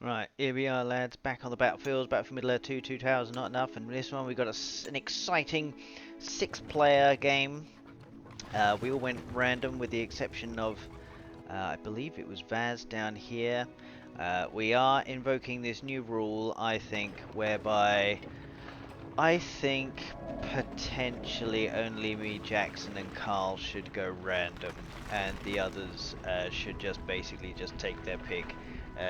Right, here we are, lads, back on the battlefield, Battlefield Middle Earth 2, Two Towers, not enough, and this one we got an exciting 6-player game. We all went random with the exception of, I believe it was Vaz down here. We are invoking this new rule, I think, whereby I think potentially only me, Jackson, and Carl should go random, and the others should just basically just take their pick,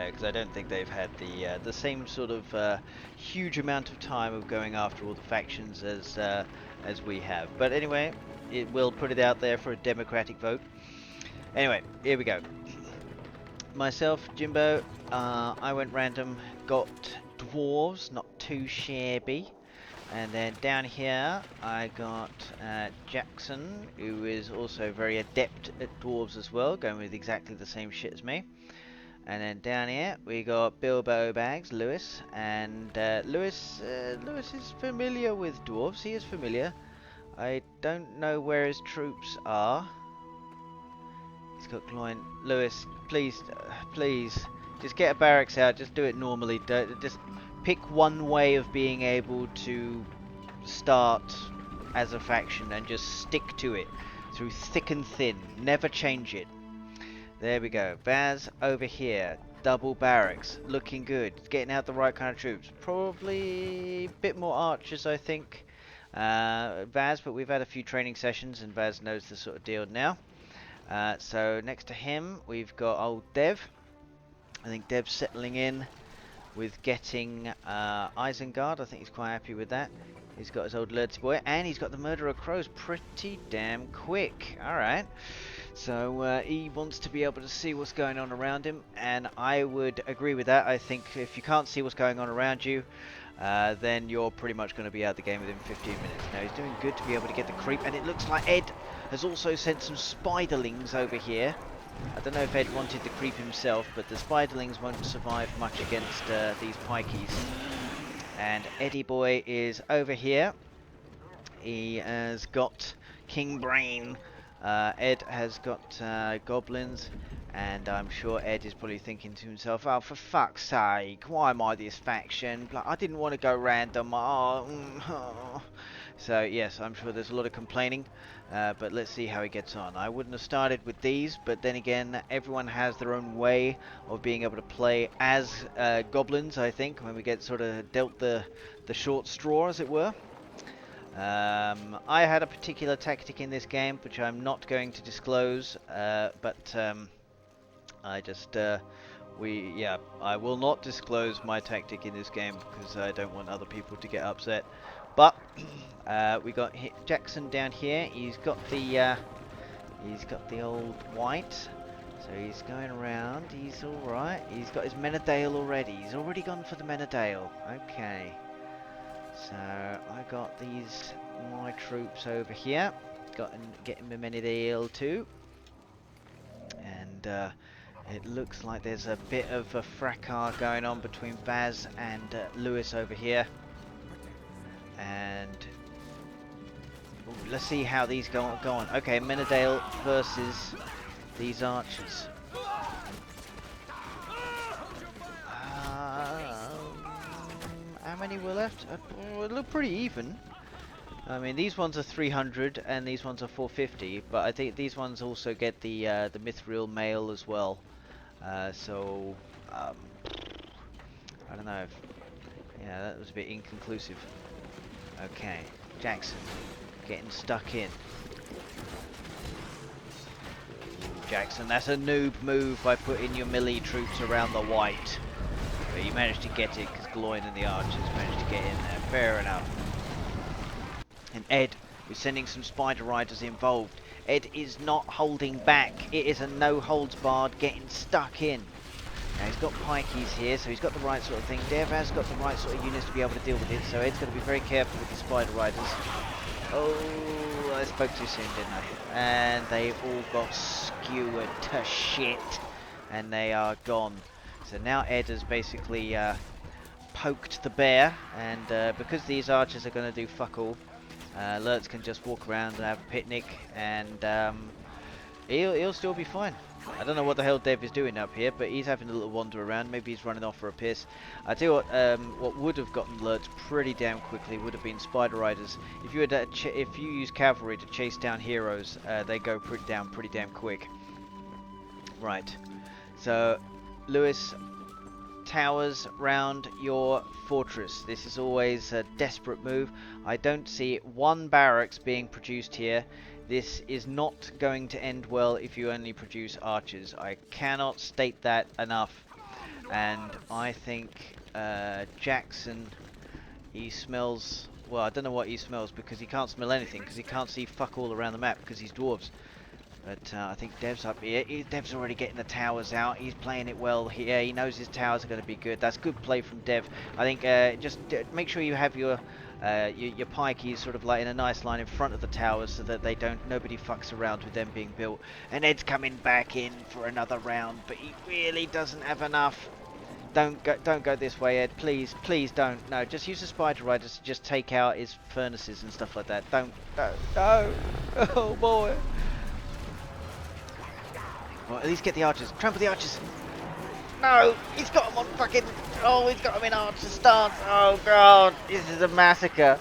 because I don't think they've had the same sort of huge amount of time of going after all the factions as we have. But anyway, it will put it out there for a democratic vote. Anyway, here we go. Myself, Jimbo, I went random, got dwarves, not too shabby. And then down here, I got Jackson, who is also very adept at dwarves as well, going with exactly the same shit as me. And then down here, we got Bilbo Bags, Lewis, and Lewis is familiar with dwarves. He is familiar. I don't know where his troops are. He's got Gloin. Lewis, please, please, just get a barracks out. Just do it normally. Just pick one way of being able to start as a faction and just stick to it through thick and thin. Never change it. There we go. Vaz over here. Double barracks. Looking good. Getting out the right kind of troops. Probably a bit more archers, I think. Vaz, but we've had a few training sessions and Vaz knows the sort of deal now. So next to him, we've got old Dev. I think Dev's settling in with getting Isengard. I think he's quite happy with that. He's got his old Lurdsy boy, and he's got the Murderer Crows pretty damn quick. Alright. So he wants to be able to see what's going on around him, and I would agree with that. I think if you can't see what's going on around you, then you're pretty much going to be out of the game within 15 minutes. Now he's doing good to be able to get the creep, and it looks like Ed has also sent some spiderlings over here. I don't know if Ed wanted the creep himself, but the spiderlings won't survive much against these pikeys. And Eddie boy is over here. He has got King Brain. Ed has got goblins, and I'm sure Ed is probably thinking to himself, oh, for fuck's sake, why am I this faction? Like, I didn't want to go random. Oh. So yes, I'm sure there's a lot of complaining, but let's see how he gets on. I wouldn't have started with these, but then again, everyone has their own way of being able to play as goblins, I think, when we get sort of dealt the short straw, as it were. I had a particular tactic in this game, which I'm not going to disclose, but I just, I will not disclose my tactic in this game because I don't want other people to get upset. But we got Jackson down here. He's got the old white, so he's going around. He's all right. He's got his Menadale already. He's already gone for the Menadale. Okay. So I got my troops over here. Getting the Menadale too, and it looks like there's a bit of a fracas going on between Vaz and Lewis over here. And let's see how these go on. Okay, Menadale versus these archers. How many were left? It looked pretty even. I mean, these ones are 300 and these ones are 450, but I think these ones also get the Mithril mail as well. So I don't know. Yeah, that was a bit inconclusive. Okay, Jackson getting stuck in. Jackson, that's a noob move by putting your melee troops around the white. But you managed to get it because Gloin and the archers managed to get in there. Fair enough. And Ed is sending some spider riders involved. Ed is not holding back. It is a no holds barred getting stuck in. Now he's got pikeys here, so he's got the right sort of thing. Dev has got the right sort of units to be able to deal with it, so Ed's going to be very careful with the spider riders. Oh, I spoke too soon, didn't I? And they've all got skewered to shit, and they are gone. So now Ed has basically poked the bear, and because these archers are going to do fuck all, Lurtz can just walk around and have a picnic, and he'll still be fine. I don't know what the hell Dev is doing up here, but he's having a little wander around. Maybe he's running off for a piss. I tell you what would have gotten alerts pretty damn quickly would have been spider riders. If you had if you use cavalry to chase down heroes, they go down pretty damn quick. Right. So, Lewis, towers round your fortress. This is always a desperate move. I don't see one barracks being produced here. This is not going to end well if you only produce archers. I cannot state that enough. And I think Jackson, he smells... Well, I don't know what he smells because he can't smell anything because he can't see fuck all around the map because he's dwarves. But I think Dev's up here. Dev's already getting the towers out. He's playing it well here. He knows his towers are going to be good. That's good play from Dev. I think just make sure you have your pikeys sort of like in a nice line in front of the towers so that nobody fucks around with them being built. And Ed's coming back in for another round, but he really doesn't have enough. Don't go this way, Ed. Please don't. No, just use the spider riders to just take out his furnaces and stuff like that. No. Oh boy. Well, at least get the archers. Trample the archers. No, he's got them on fucking... Oh, he's got them in archer stance. Oh, God. This is a massacre.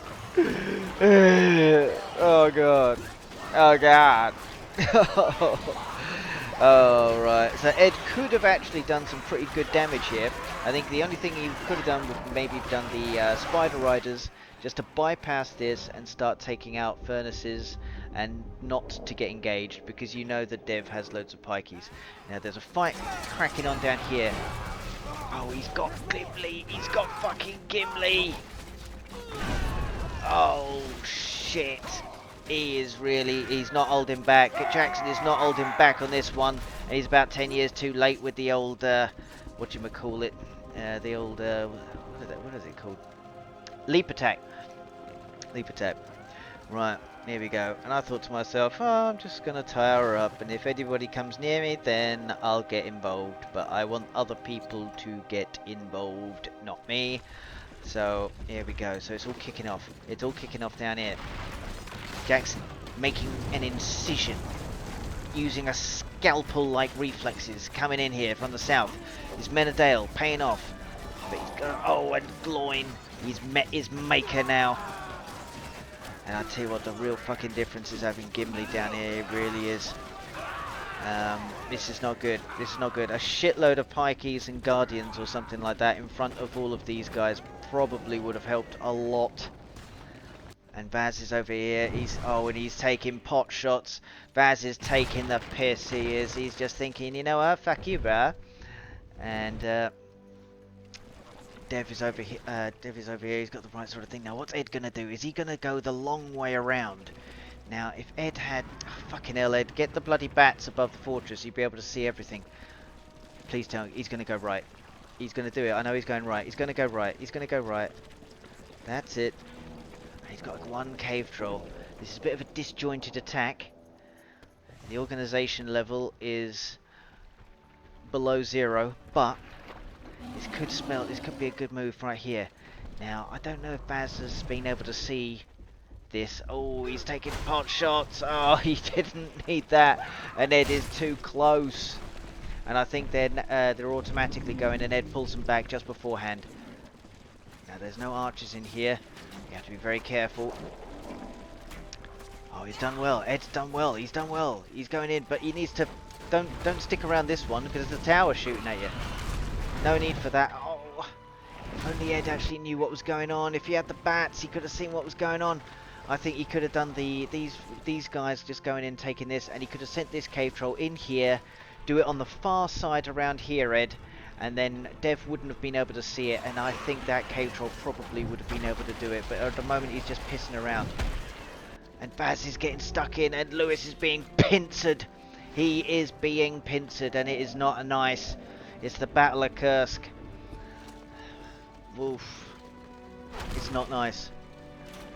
Oh, God. Oh, God. Oh, right. So Ed could have actually done some pretty good damage here. I think the only thing he could have done would maybe have done the spider riders just to bypass this and start taking out furnaces and not to get engaged because you know that Dev has loads of pikeys. Now there's a fight cracking on down here. Oh, he's got Gimli. He's got fucking Gimli. Oh, shit. He's not holding back. Jackson is not holding back on this one. And he's about 10 years too late with the old, whatchamacallit, the old, what is it called? Leap attack. Leap attack. Right, here we go. And I thought to myself, oh, I'm just going to tower up. And if anybody comes near me, then I'll get involved. But I want other people to get involved, not me. So, here we go. So it's all kicking off. It's all kicking off down here. Jackson making an incision. Using a scalpel-like reflexes. Coming in here from the south. His men of Dale paying off. But he's got... Oh, and Gloin. He's met his maker now. And I tell you what, the real fucking difference is having Gimli down here. It really is. This is not good. This is not good. A shitload of pikeys and guardians or something like that in front of all of these guys probably would have helped a lot. And Vaz is over here. And he's taking pot shots. Vaz is taking the piss. He is. He's just thinking, you know what? Fuck you, bruh. And Dev is over here. He's got the right sort of thing. Now, what's Ed gonna do? Is he gonna go the long way around? Now, if Ed had... Oh, fucking hell, Ed. Get the bloody bats above the fortress. You'd be able to see everything. Please tell me. He's going to go right. He's going to do it. I know he's going right. He's going to go right. He's going to go right. That's it. He's got one cave troll. This is a bit of a disjointed attack. The organisation level is below 0, but this could be a good move right here. Now, I don't know if Baz has been able to see this. Oh, he's taking pot shots. Oh, he didn't need that. And Ed is too close. And I think they're automatically going, and Ed pulls them back just beforehand. Now, there's no archers in here. You have to be very careful. Oh, he's done well. Ed's done well. He's done well. He's going in, but he needs to... Don't stick around this one, because the tower's shooting at you. No need for that. Oh, if only Ed actually knew what was going on. If he had the bats, he could have seen what was going on. I think he could have done these guys just going in, taking this, and he could have sent this cave troll in here, do it on the far side around here, Ed, and then Dev wouldn't have been able to see it, and I think that cave troll probably would have been able to do it, but at the moment he's just pissing around. And Baz is getting stuck in, and Lewis is being pincered. He is being pincered, and it is not nice. It's the Battle of Kursk. Woof. It's not nice.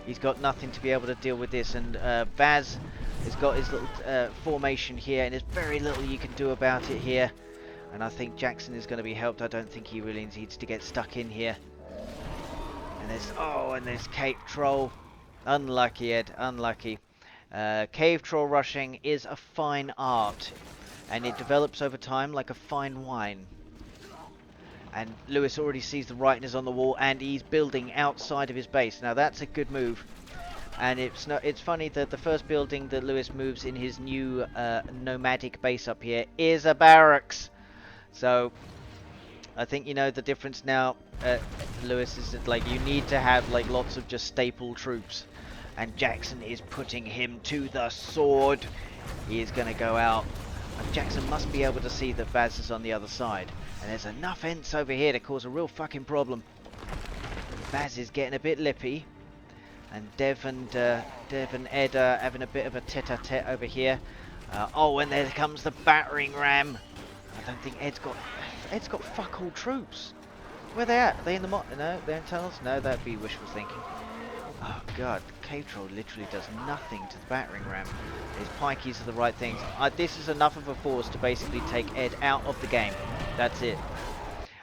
He's got nothing to be able to deal with this, and Baz has got his little formation here, and there's very little you can do about it here. And I think Jackson is going to be helped. I don't think he really needs to get stuck in here. And there's Cave Troll. Unlucky, Ed, unlucky. Cave Troll rushing is a fine art. and it develops over time like a fine wine. And Lewis already sees the rightness on the wall, and he's building outside of his base. Now that's a good move. And it's funny that the first building that Lewis moves in his new nomadic base up here is a barracks. So I think you know the difference now. Lewis is that, like, you need to have like lots of just staple troops, and Jackson is putting him to the sword. He is going to go out. And Jackson must be able to see that Vaz is on the other side, and there's enough Ents over here to cause a real fucking problem. Vaz is getting a bit lippy. And Dev and Ed are having a bit of a tete-a-tete over here. Oh, and there comes the battering ram. I don't think Ed's got fuck all troops. Where they at? Are they in the no, they're in tunnels? No, that'd be wishful thinking. Oh god, Cave Troll literally does nothing to the battering ram. His pikeys are the right things. This is enough of a force to basically take Ed out of the game. That's it.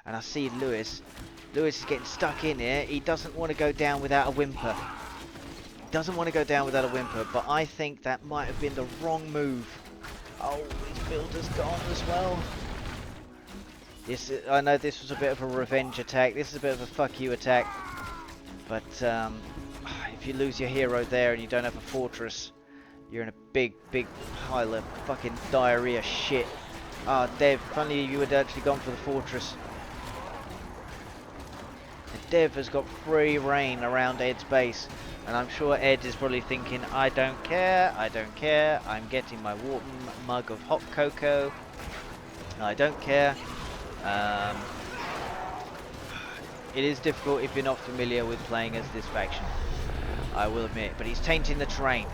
And I see Lewis. Lewis is getting stuck in here. He doesn't want to go down without a whimper. Doesn't want to go down without a whimper, but I think that might have been the wrong move. Oh, his builder's gone as well. I know this was a bit of a revenge attack. This is a bit of a fuck you attack. But if you lose your hero there and you don't have a fortress, you're in a big pile of fucking diarrhea shit. Ah, Dev, if only you had actually gone for the fortress. And Dev has got free reign around Ed's base. And I'm sure Ed is probably thinking, I don't care, I'm getting my warm mug of hot cocoa, I don't care. It is difficult if you're not familiar with playing as this faction, I will admit, but he's tainting the terrain.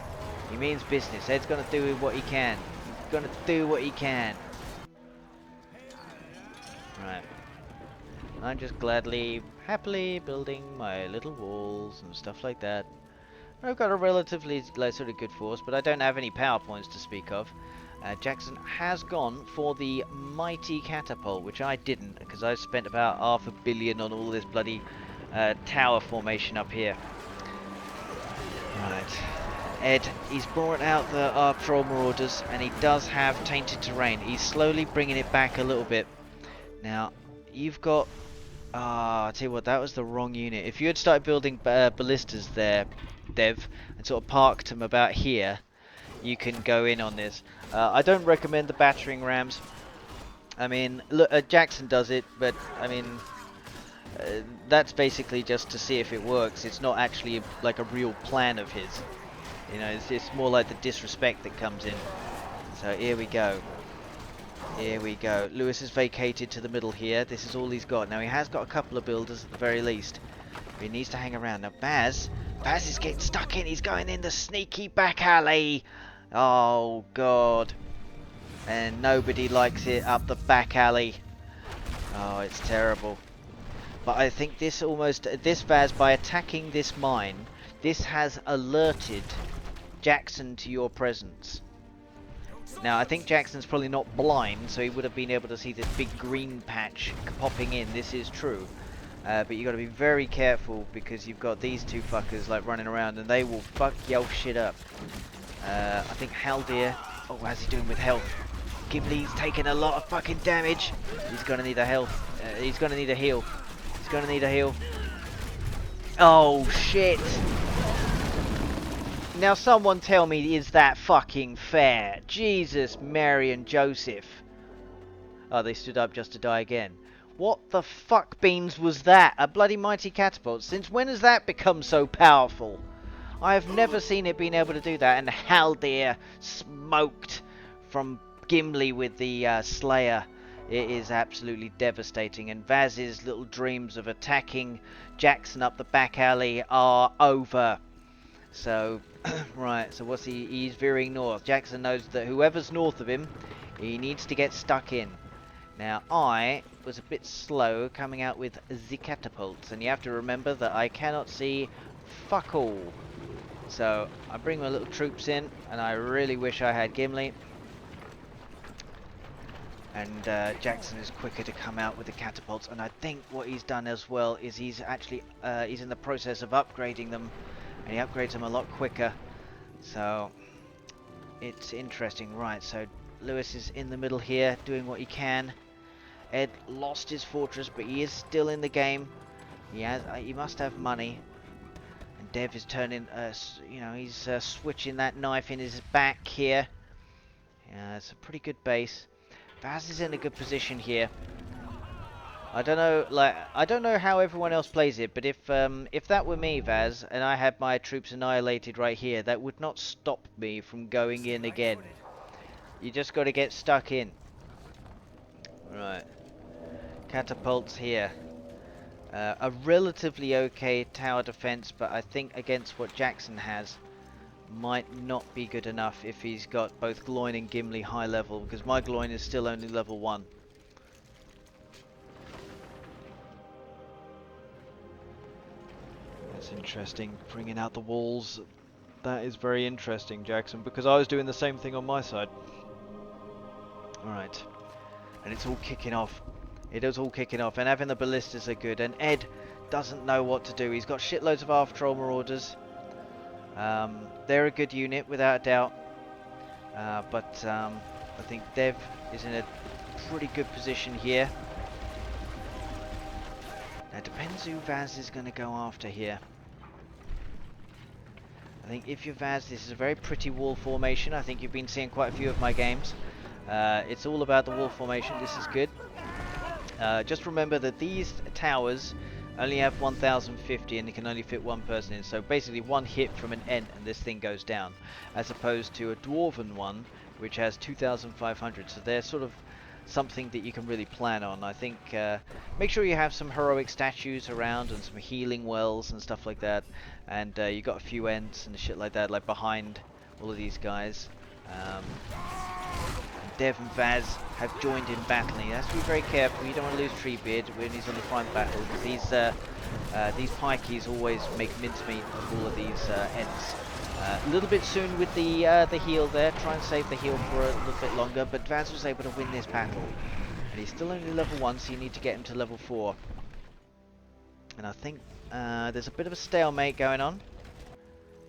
He means business. Ed's going to do what he can. He's going to do what he can. Right. I'm just happily building my little walls and stuff like that. I've got a relatively sort of good force, but I don't have any power points to speak of. Jackson has gone for the mighty catapult, which I didn't, because I spent about $500 million on all this bloody tower formation up here. Right. Ed, he's brought out the Patrol Marauders, and he does have tainted terrain. He's slowly bringing it back a little bit. Now, you've got... I tell you what, that was the wrong unit. If you had started building ballistas there, Dev, and sort of parked them about here, you can go in on this. I don't recommend the battering rams. I mean, look, Jackson does it, but I mean, that's basically just to see if it works. It's not actually like a real plan of his. You know, it's more like the disrespect that comes in. So here we go. Here we go. Lewis has vacated to the middle here. This is all he's got. Now he has got a couple of builders at the very least. But he needs to hang around. Now Baz is getting stuck in. He's going in the sneaky back alley. Oh god. And nobody likes it up the back alley. Oh, it's terrible. But I think this Baz, by attacking this mine, this has alerted Jackson to your presence. Now, I think Jackson's probably not blind, so he would have been able to see this big green patch popping in. This is true. But you got to be very careful, because you've got these two fuckers like running around, and they will fuck your shit up. I think Haldir... Oh, how's he doing with health? Gimli's taking a lot of fucking damage. He's going to need a health. He's going to need a heal. He's going to need a heal. Oh, shit. Now someone tell me, is that fucking fair? Jesus, Mary and Joseph. Oh, they stood up just to die again. What the fuck beans was that? A bloody mighty catapult. Since when has that become so powerful? I have never seen it being able to do that. And Haldir smoked from Gimli with the Slayer. It is absolutely devastating. And Vaz's little dreams of attacking Jackson up the back alley are over. So, right, so what's he's veering north. Jackson knows that whoever's north of him, he needs to get stuck in. Now, I was a bit slow coming out with the catapults, and you have to remember that I cannot see fuck all. So, I bring my little troops in, and I really wish I had Gimli. And Jackson is quicker to come out with the catapults, and I think what he's done as well is he's actually, he's in the process of upgrading them. And he upgrades them a lot quicker. So, it's interesting. Right, so Lewis is in the middle here, doing what he can. Ed lost his fortress, but he is still in the game. He must have money. And Dev is turning, you know, he's switching that knife in his back here. Yeah, it's a pretty good base. Vaz is in a good position here. I don't know, I don't know how everyone else plays it, but if that were me, Vaz, and I had my troops annihilated right here, that would not stop me from going in again. You just got to get stuck in. Right. Catapults here. A relatively okay tower defense, but I think against what Jackson has, might not be good enough if he's got both Gloin and Gimli high level, because my Gloin is still only level 1. That's interesting, bringing out the walls. That is very interesting, Jackson, because I was doing the same thing on my side. Alright, and it's all kicking off. It is all kicking off, and having the ballistas are good, and Ed doesn't know what to do. He's got shitloads of half troll marauders. They're a good unit, without a doubt. But I think Dev is in a pretty good position here. Now, it depends who Vaz is going to go after here. I think if you're Vaz, this is a very pretty wall formation. I think you've been seeing quite a few of my games. It's all about the wall formation. This is good. Just remember that these towers only have 1050 and they can only fit one person in, so basically one hit from an Ent and this thing goes down, as opposed to a dwarven one which has 2500, so they're sort of something that you can really plan on. I think make sure you have some heroic statues around and some healing wells and stuff like that, and you got a few Ents and shit like that, like behind all of these guys. Dev and Vaz have joined in battling. You have to be very careful. You don't want to lose Treebeard when he's on the front battle, because these pikeys always make mincemeat of all of these Ents. A little bit soon with the heal there. Try and save the heal for a little bit longer, but Vaz was able to win this battle. And he's still only level 1, so you need to get him to level 4. And I think there's a bit of a stalemate going on.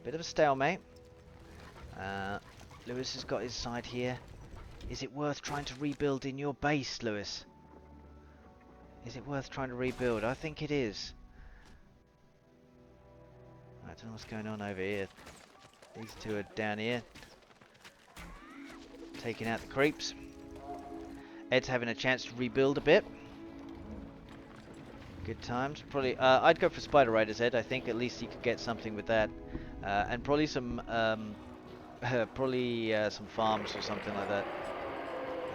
Bit of a stalemate. Lewis has got his side here. Is it worth trying to rebuild in your base, Lewis? Is it worth trying to rebuild? I think it is. I don't know what's going on over here. These two are down here, taking out the creeps. Ed's having a chance to rebuild a bit. Good times. Probably, I'd go for Spider Riders, Ed. I think at least you could get something with that, and probably some, some farms or something like that.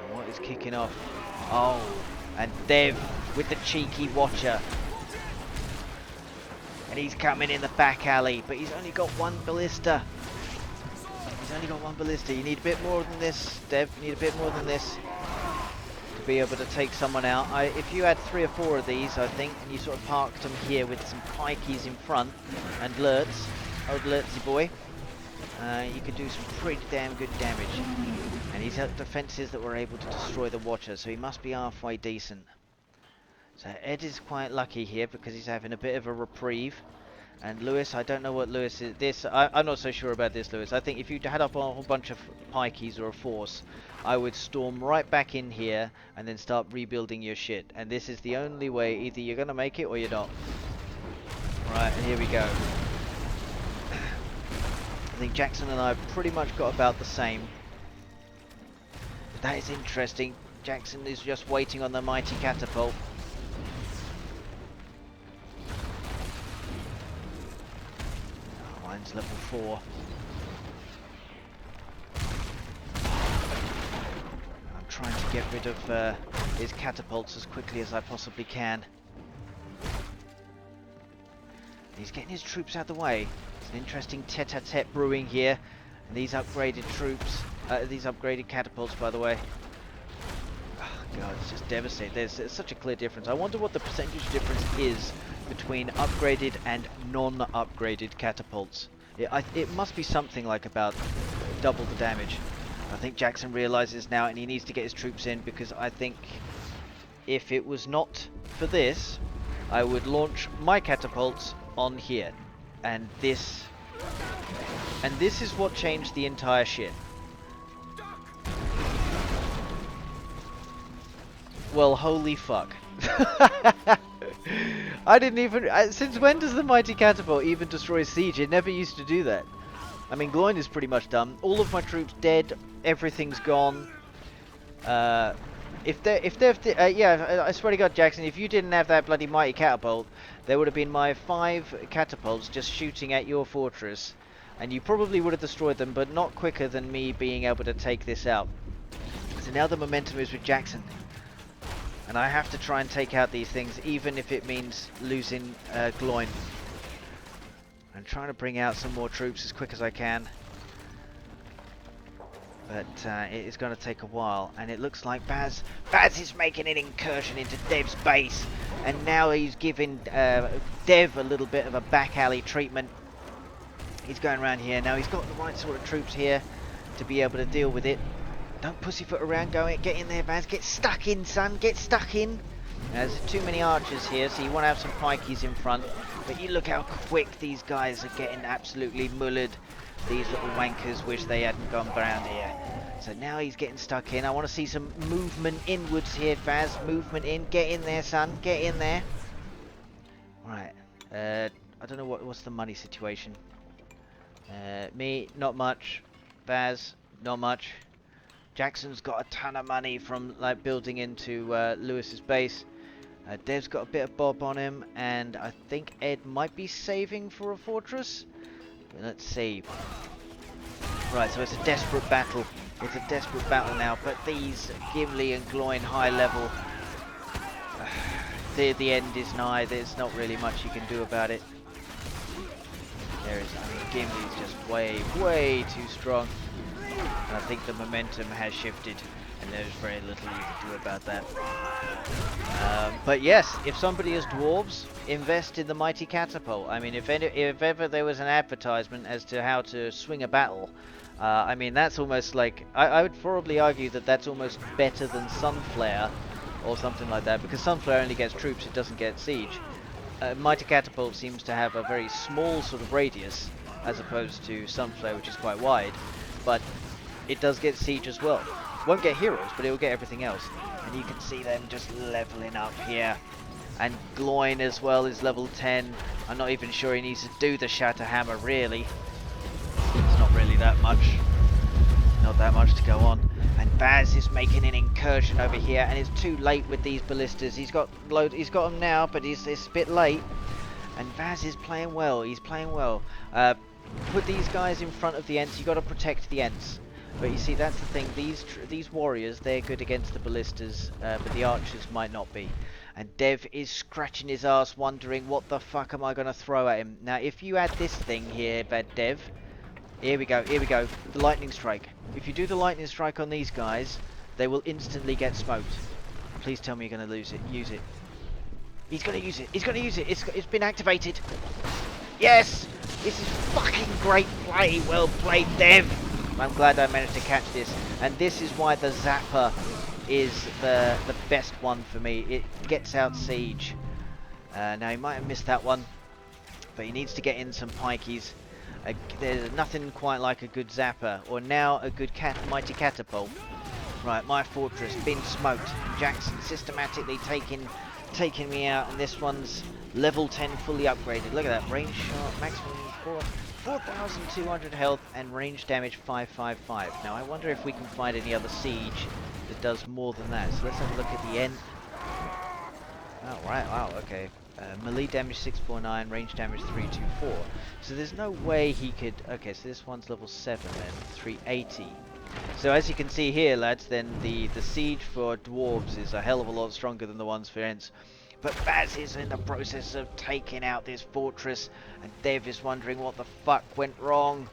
And what is kicking off? Oh, and Dev with the cheeky watcher. And he's coming in the back alley, but he's only got one ballista. He's only got one ballista. You need a bit more than this, Dev. You need a bit more than this to be able to take someone out. If you had 3 or 4 of these, I think, and you sort of parked them here with some pikeys in front and Lurtz, old Lurtzy boy, you could do some pretty damn good damage. And he's had defences that were able to destroy the Watcher, so he must be halfway decent. So Ed is quite lucky here because he's having a bit of a reprieve. And Lewis, I don't know what Lewis is. I'm not so sure about this, Lewis. I think if you had up a whole bunch of pikeys or a force, I would storm right back in here and then start rebuilding your shit. And this is the only way. Either you're going to make it or you're not. Right, and here we go. I think Jackson and I have pretty much got about the same. But that is interesting. Jackson is just waiting on the mighty catapult. Mine's level 4. I'm trying to get rid of his catapults as quickly as I possibly can. He's getting his troops out of the way. It's an interesting tete-a-tete brewing here. And these upgraded troops, these upgraded catapults, by the way. Oh god, it's just devastating. There's such a clear difference. I wonder what the percentage difference is between upgraded and non-upgraded catapults. It must be something like about double the damage. I think Jackson realizes now, and he needs to get his troops in, because I think if it was not for this, I would launch my catapults on here. And this is what changed the entire shit. Well, holy fuck. I didn't even... since when does the Mighty Catapult even destroy siege? It never used to do that. I mean, Gloin is pretty much done. All of my troops dead. Everything's gone. Yeah, I swear to God, Jackson, if you didn't have that bloody Mighty Catapult, there would have been my 5 catapults just shooting at your fortress. And you probably would have destroyed them, but not quicker than me being able to take this out. So now the momentum is with Jackson. And I have to try and take out these things, even if it means losing Gloin. I'm trying to bring out some more troops as quick as I can. But it is going to take a while, and it looks like Baz is making an incursion into Dev's base, and now he's giving Dev a little bit of a back alley treatment. He's going around here now. He's got the right sort of troops here to be able to deal with it. Don't pussyfoot around. Get in there, Baz. Get stuck in, son. Get stuck in. There's too many archers here, so you want to have some pikeys in front. But you look how quick these guys are getting absolutely mullered. These little wankers wish they hadn't gone around here. So now he's getting stuck in. I want to see some movement inwards here, Baz. Movement in. Get in there, son. Get in there. Right. I don't know what's the money situation. Me, not much. Baz, not much. Jackson's got a ton of money from like building into Lewis's base. Dev's got a bit of bob on him, and I think Ed might be saving for a fortress. Let's see. Right, so it's a desperate battle. It's a desperate battle now, but these Gimli and Gloin high level, the end is nigh. There's not really much you can do about it. I mean, Gimli's just way too strong. And I think the momentum has shifted, and there's very little you can do about that. But yes, if somebody has dwarves, invest in the Mighty Catapult. I mean, if ever there was an advertisement as to how to swing a battle, I mean, that's almost like... I would probably argue that that's almost better than Sunflare, or something like that, because Sunflare only gets troops, it doesn't get siege. Mighty Catapult seems to have a very small sort of radius, as opposed to Sunflare, which is quite wide, but it does get siege as well. Won't get heroes, but it will get everything else. And you can see them just leveling up here. And Gloin as well is level 10. I'm not even sure he needs to do the Shatter Hammer, really. It's not really that much. Not that much to go on. And Baz is making an incursion over here, and it's too late with these ballistas. He's got them now, but it's a bit late. And Baz is playing well. He's playing well. Put these guys in front of the Ents. You got to protect the Ents. But you see, that's the thing. These warriors, they're good against the ballistas, but the archers might not be. And Dev is scratching his ass, wondering what the fuck am I going to throw at him. Now, if you add this thing here, Dev, here we go. The lightning strike. If you do the lightning strike on these guys, they will instantly get smoked. Please tell me you're going to use it. He's going to use it. It's been activated. Yes! This is fucking great play. Well played, Dev. I'm glad I managed to catch this. And this is why the Zapper is the best one for me. It gets out siege. Now, he might have missed that one, but he needs to get in some pikeys. There's nothing quite like a good Zapper, or now a good Mighty Catapult. Right, my fortress been smoked. Jackson systematically taking me out, and this one's level 10 fully upgraded. Look at that, range shot, maximum 4,200 health and range damage 555. Now I wonder if we can find any other siege that does more than that. So let's have a look at the end. Oh right, wow, okay. Melee damage 649, range damage 324. So there's no way he could... Okay, so this one's level 7 then, 380. So as you can see here, lads, then the siege for dwarves is a hell of a lot stronger than the ones for Ents. But Baz is in the process of taking out this fortress, and Dev is wondering what the fuck went wrong.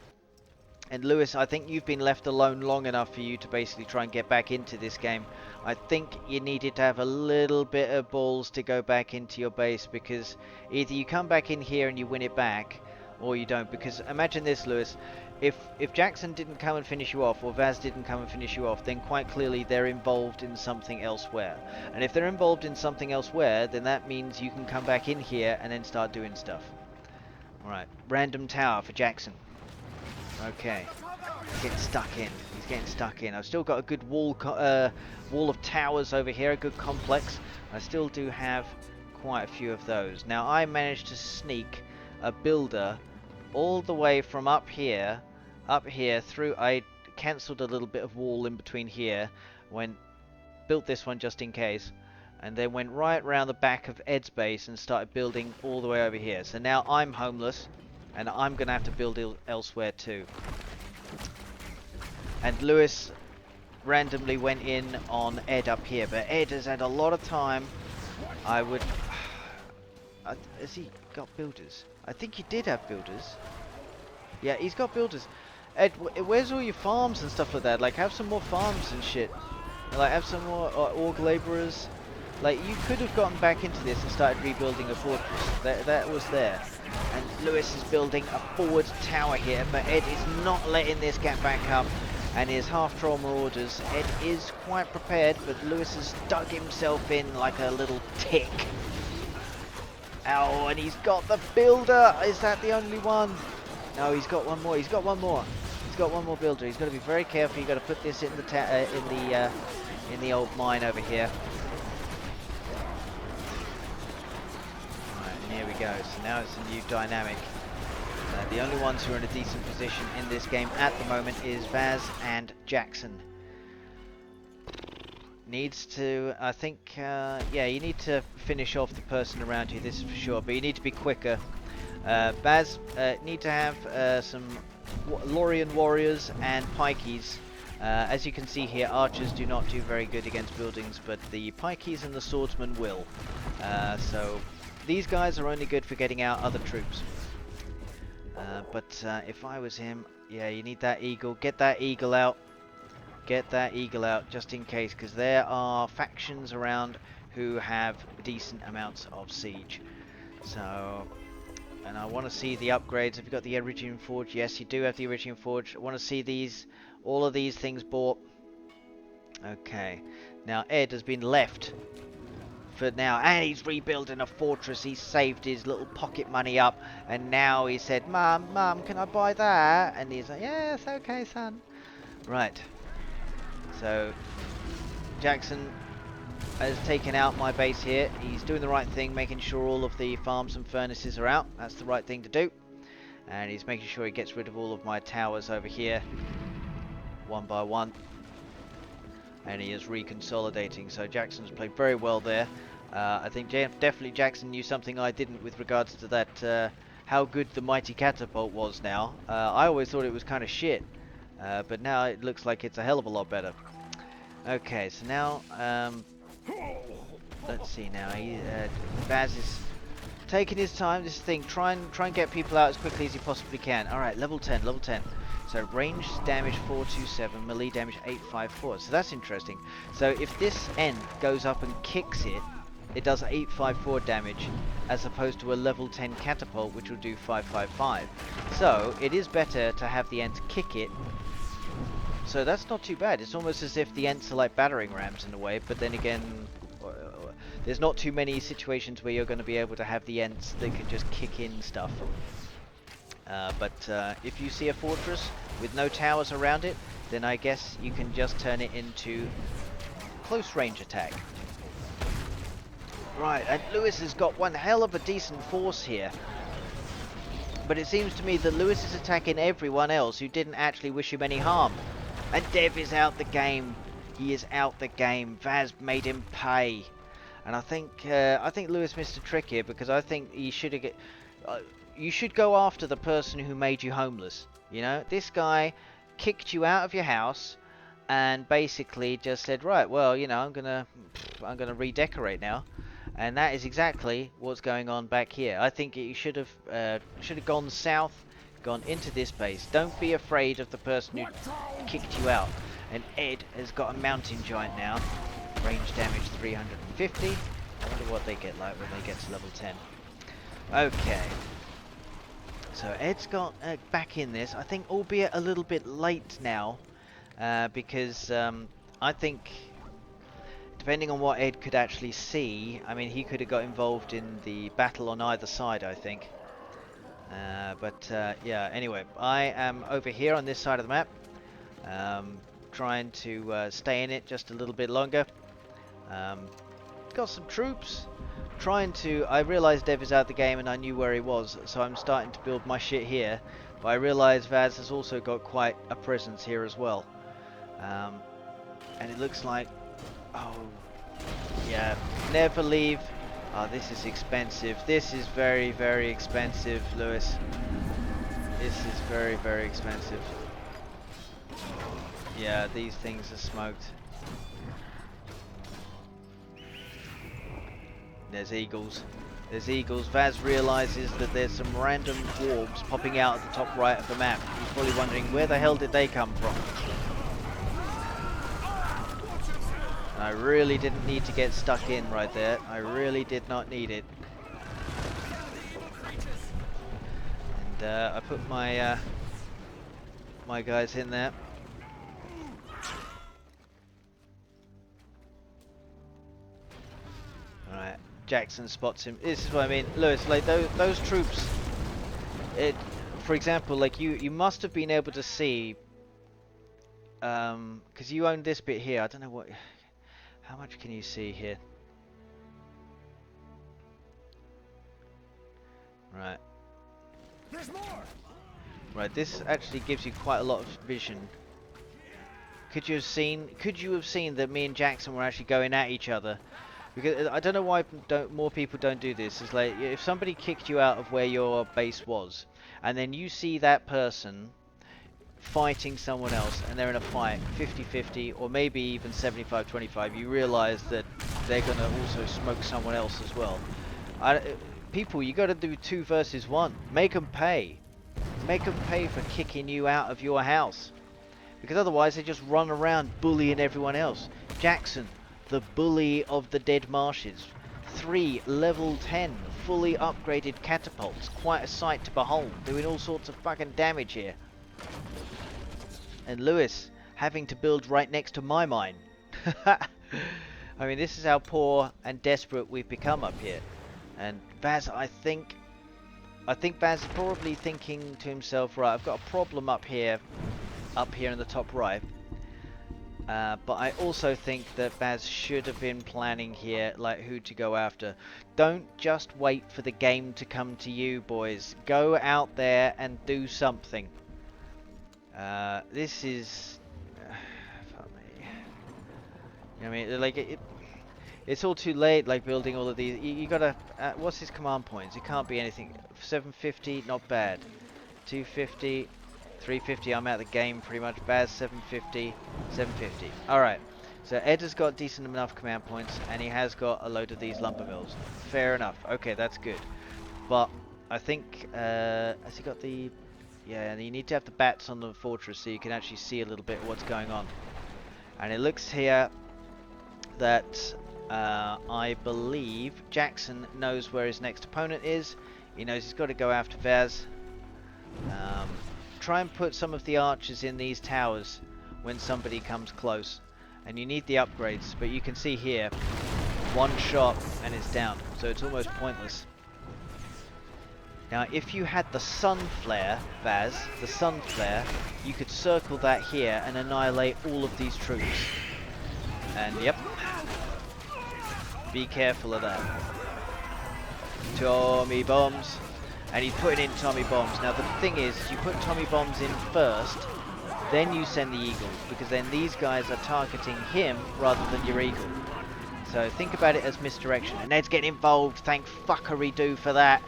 And Lewis, I think you've been left alone long enough for you to basically try and get back into this game. I think you needed to have a little bit of balls to go back into your base, because either you come back in here and you win it back, or you don't. Because imagine this, Lewis. If Jackson didn't come and finish you off, or Vaz didn't come and finish you off, then quite clearly they're involved in something elsewhere. And if they're involved in something elsewhere, then that means you can come back in here and then start doing stuff. Alright, random tower for Jackson. Okay. He's getting stuck in. He's getting stuck in. I've still got a good wall of towers over here, a good complex. I still do have quite a few of those. Now I managed to sneak a builder all the way from up here through. I cancelled a little bit of wall in between here, built this one just in case, and then went right around the back of Ed's base and started building all the way over here. So now I'm homeless, and I'm going to have to build elsewhere too. And Lewis randomly went in on Ed up here, but Ed has had a lot of time. Has he got builders? I think he did have builders. Yeah, he's got builders. Ed, where's all your farms and stuff like that? Like, have some more farms and shit. Like, have some more org laborers. Like, you could have gotten back into this and started rebuilding a fortress. That was there. And Lewis is building a forward tower here, but Ed is not letting this get back up. And his half-troll marauders. Ed is quite prepared, but Lewis has dug himself in like a little tick. Oh, and he's got the builder. Is that the only one? No, he's got one more. He's got one more. He's got one more builder. He's got to be very careful. You've got to put this in in the old mine over here. Right, and here we go. So now it's a new dynamic. The only ones who are in a decent position in this game at the moment is Vaz and Jackson. Needs to, I think, yeah, you need to finish off the person around you, this is for sure, but you need to be quicker. Baz, need to have some Lorien warriors and pikeys. As you can see here, archers do not do very good against buildings, but the pikeys and the swordsmen will. So these guys are only good for getting out other troops. But if I was him, yeah, you need that eagle. Get that eagle out. Get that eagle out just in case, because there are factions around who have decent amounts of siege. So, and I want to see the upgrades. Have you got the Iridium Forge? Yes, you do have the Iridium Forge. I want to see all of these things bought. Okay, now Ed has been left for now, and he's rebuilding a fortress. He's saved his little pocket money up, and now he said, Mum, can I buy that? And he's like, yes, okay, son. Right. So, Jackson has taken out my base here. He's doing the right thing, making sure all of the farms and furnaces are out. That's the right thing to do. And he's making sure he gets rid of all of my towers over here, one by one. And he is reconsolidating. So Jackson's played very well there. I think definitely Jackson knew something I didn't with regards to that, how good the mighty catapult was now. I always thought it was kind of shit. But now it looks like it's a hell of a lot better. Okay, so now, let's see now. Baz is taking his time. This thing, try and get people out as quickly as he possibly can. All right, level 10, level 10. So range damage 427, melee damage 854. So that's interesting. So if this end goes up and kicks it, it does 854 damage, as opposed to a level 10 catapult, which will do 555. So it is better to have the Ents kick it. So that's not too bad. It's almost as if the Ents are like battering rams in a way, but then again, there's not too many situations where you're going to be able to have the Ents that can just kick in stuff. But if you see a fortress with no towers around it, then I guess you can just turn it into close range attack. Right, and Lewis has got one hell of a decent force here. But it seems to me that Lewis is attacking everyone else who didn't actually wish him any harm. And Dev is out the game. He is out the game. Vaz made him pay. And I think Lewis missed a trick here, because I think he should have you should go after the person who made you homeless. You know, this guy kicked you out of your house and basically just said, right, well, you know, I'm gonna redecorate now. And that is exactly what's going on back here. I think you should have gone south, gone into this base. Don't be afraid of the person who kicked you out. And Ed has got a mountain giant now. Range damage 350. I wonder what they get like when they get to level 10. Okay. So Ed's got back in this. I think, albeit a little bit late now, because I think, depending on what Ed could actually see, I mean, he could have got involved in the battle on either side, I think. Yeah, anyway, I am over here on this side of the map, trying to stay in it just a little bit longer. Got some troops, I realized Dev is out of the game and I knew where he was, so I'm starting to build my shit here, but I realize Vaz has also got quite a presence here as well. And it looks like, oh, yeah, never leave. Oh, this is expensive. This is very, very expensive, Lewis. This is very, very expensive. Yeah, these things are smoked. There's eagles. There's eagles. Vaz realizes that there's some random dwarves popping out at the top right of the map. He's probably wondering, where the hell did they come from? And I really didn't need to get stuck in right there. I really did not need it. And I put my my guys in there. Alright, Jackson spots him. This is what I mean, Lewis, like those troops, for example, like you must have been able to see, because you own this bit here. I don't know how much can you see here? Right. There's more. Right, this actually gives you quite a lot of vision. Could you have seen that me and Jackson were actually going at each other? Because I don't know why more people don't do this. It's like, if somebody kicked you out of where your base was, and then you see that person fighting someone else, and they're in a fight, 50-50, or maybe even 75-25, you realise that they're going to also smoke someone else as well. People, you got to do 2 versus 1. Make them pay. Make them pay for kicking you out of your house. Because otherwise they just run around bullying everyone else. Jackson, the bully of the dead marshes. 3 level 10 fully upgraded catapults. Quite a sight to behold. Doing all sorts of fucking damage here. And Lewis having to build right next to my mine. I mean, this is how poor and desperate we've become up here. And Vaz, I think Vaz is probably thinking to himself, right, I've got a problem up here in the top right. But I also think that Vaz should have been planning here, like, who to go after. Don't just wait for the game to come to you, boys. Go out there and do something. This is... fuck me. You know what I mean? Like, it's all too late, like, building all of these. You gotta... what's his command points? It can't be anything. 750, not bad. 250... 350, I'm out of the game pretty much. Baz, 750, 750. Alright, so Ed has got decent enough command points, and he has got a load of these lumber mills. Fair enough. Okay, that's good. But I think, has he got the... Yeah, and you need to have the bats on the fortress so you can actually see a little bit of what's going on. And it looks here that I believe Jackson knows where his next opponent is. He knows he's got to go after Vaz. Try and put some of the archers in these towers when somebody comes close. And you need the upgrades, but you can see here, 1 shot and it's down, so it's almost pointless. Now if you had the sun flare, Vaz, the sun flare, you could circle that here and annihilate all of these troops. And yep, be careful of that. Tommy bombs. And he's putting in Tommy bombs. Now the thing is, you put Tommy bombs in first, then you send the eagles, because then these guys are targeting him rather than your eagle. So think about it as misdirection. And Ned's getting involved, thank fuckery do for that.